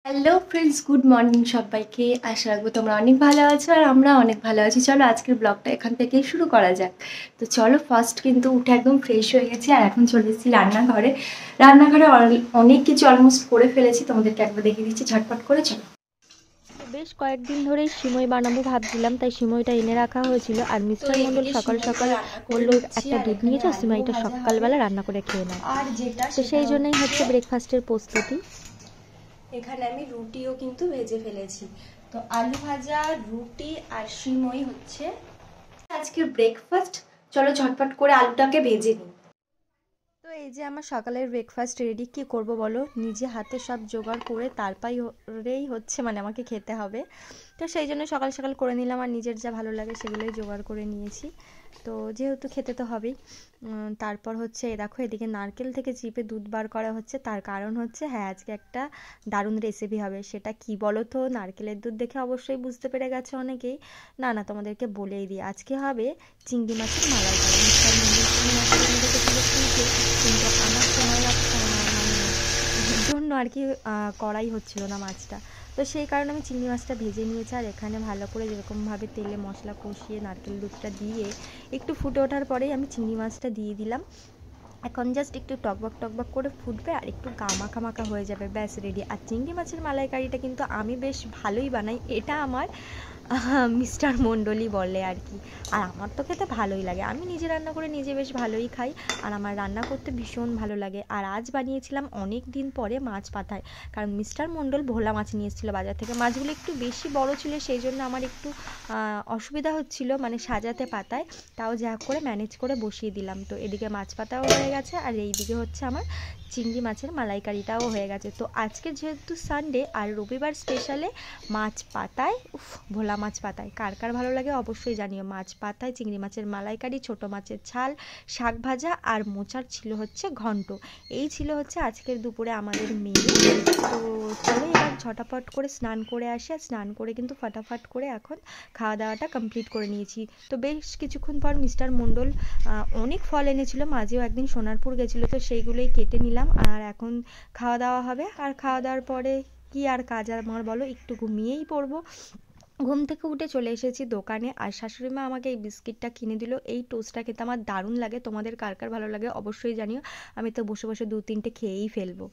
Hello friends, good morning সবাইকে। আশা রাখবো তোমরা অনেক ভালো আছো আর আমরা অনেক ভালো আছি। চলো আজকের ব্লগটা এখান থেকেই শুরু করা যাক। তো চলো, ফার্স্ট কিন্তু উঠে একদম ফ্রেশ হয়ে গেছি আর এখন চলে এসেছি রান্নাঘরে। রান্নাঘরে অনেক কিছু অলমোস্ট করে ফেলেছি, তোমাদেরকে একবার দেখিয়ে দিচ্ছি ঝটপট করে। চলো। তো বেশ কয়েকদিন ধরেই সিমই বানাবো ভাবছিলাম, তাই সিমইটা এনে রাখা হয়েছিল। আর তো মিস্টার মণ্ডল এদিকে সকাল সিমাইটা সকাল রান্না করে বললো নিচ্ছি একটা আর দুধ এখানে নিয়ে যাও, আলুও সিমাইটা ভাজা হবে। সকালবেলা রান্না করে খেয়ে নাও। আর যেটা তো সেটা সেই জন্যই হচ্ছে ব্রেকফাস্টের প্রস্তুতি। এখানে আমি রুটিও কিন্তু ভেজে ফেলেছি। তো আলু ভাজা, রুটি আর সিমই হচ্ছে আজকের ব্রেকফাস্ট। চলো ঝটপট করে আলুটাকে ভেজে নিই। তো এই যে আমার সকালের ব্রেকফাস্ট রেডি। কি করব বলো, নিজে হাতে সব জোগাড় করে তারপরেই হচ্ছে মানে আমাকে খেতে হবে। তো সেই জন্য সকাল সকাল করে নিলাম আর নিজের যা ভালো লাগে সেগুলোই জোগাড় করে নিয়েছি। তো যেহেতু খেতে তো হবেই। তারপর হচ্ছে এই দেখো, এদিকে নারকেল থেকে চিপে দুধ বার করা হচ্ছে। তার কারণ হচ্ছে হ্যাঁ, আজকে একটা দারুণ রেসিপি হবে। সেটা কি বলো তো? নারকেলের দুধ দেখে অবশ্যই বুঝতে পেরে গেছে অনেকেই। না না, তোমাদেরকে বলেই দিই, আজকে হবে চিংড়ি মাছের মালাইকারি। মিস্টার মন্ডল চিংড়ি মাছটা এনে রেখেছিল ফ্রিজে, কিন্তু আমার সময় মানে জন্য আর কি করাই হচ্ছিল না মাছটা। তো সেই কারণে আমি চিংড়ি মাছটা ভেজে নিয়েছি আর এখানে ভালো করে যেরকমভাবে তেলে মশলা কষিয়ে নারকেল দুধটা দিয়ে একটু ফুটে ওঠার পরেই আমি চিংড়ি মাছটা দিয়ে দিলাম। এখন জাস্ট একটু টকবক টকবক করে ফুটবে আর একটু গা মাখা মাখা হয়ে যাবে, ব্যাস রেডি। আর চিংড়ি মাছের মালাইকারিটা কিন্তু আমি বেশ ভালোই বানাই, এটা আমার মিস্টার মণ্ডলই বলে আর কি। আর আমার তো খেতে ভালোই লাগে, আমি নিজে রান্না করে নিজে বেশ ভালোই খাই। আর আমার রান্না করতে ভীষণ ভালো লাগে। আর আজ বানিয়েছিলাম অনেক দিন পরে মাছ পাতায়, কারণ মিস্টার মণ্ডল ভোলা মাছ নিয়ে এসেছিলো বাজার থেকে। মাছগুলো একটু বেশি বড় ছিল, সেই জন্য আমার একটু অসুবিধা হচ্ছিল মানে সাজাতে পাতায়। তাও যা করে ম্যানেজ করে বসিয়ে দিলাম। তো এদিকে মাছ পাতাও হয়ে গেছে আর এইদিকে হচ্ছে আমার চিংড়ি মাছের মালাইকারিটাও হয়ে গেছে। তো আজকে যেহেতু সানডে আর রবিবার স্পেশালে মাছ পাতায়, উফ, ভোলা মাছ পাতায় কার কার ভালো লাগে অবশ্যই জানিও। মাছ পাতায় চিংড়ি মাছের মালাইকারি, ছোটো মাছের ঝাল, শাক ভাজা আর মোচার ছিল হচ্ছে ঘন্ট। এই ছিল হচ্ছে আজকের দুপুরে আমাদের মেনু। তো চলো এবার ঝটাপট করে স্নান করে আসি। আর স্নান করে কিন্তু ফাটাফাট করে এখন খাওয়া দাওয়াটা কমপ্লিট করে নিয়েছি। তো বেশ কিছুক্ষণ পর মিস্টার মণ্ডল অনেক ফল এনেছিল, মাঝেও একদিন সোনারপুর গেছিলো, তো সেইগুলোই কেটে নিলাম। আর এখন খাওয়া দাওয়া হবে। আর খাওয়া দাওয়ার পরে কি আর কাজ আমার বলো, একটু ঘুমিয়েই পড়বো। ঘুম থেকে উঠে চলে এসেছি দোকানে আর শাশুড়ি মা আমাকে এই বিস্কিটটা কিনে দিল। এই টোস্টটা খেতে আমার দারুণ লাগে, তোমাদের কার কার ভালো লাগে অবশ্যই জানিও। আমি তো বসে বসে দু তিনটে খেয়েই ফেলবো।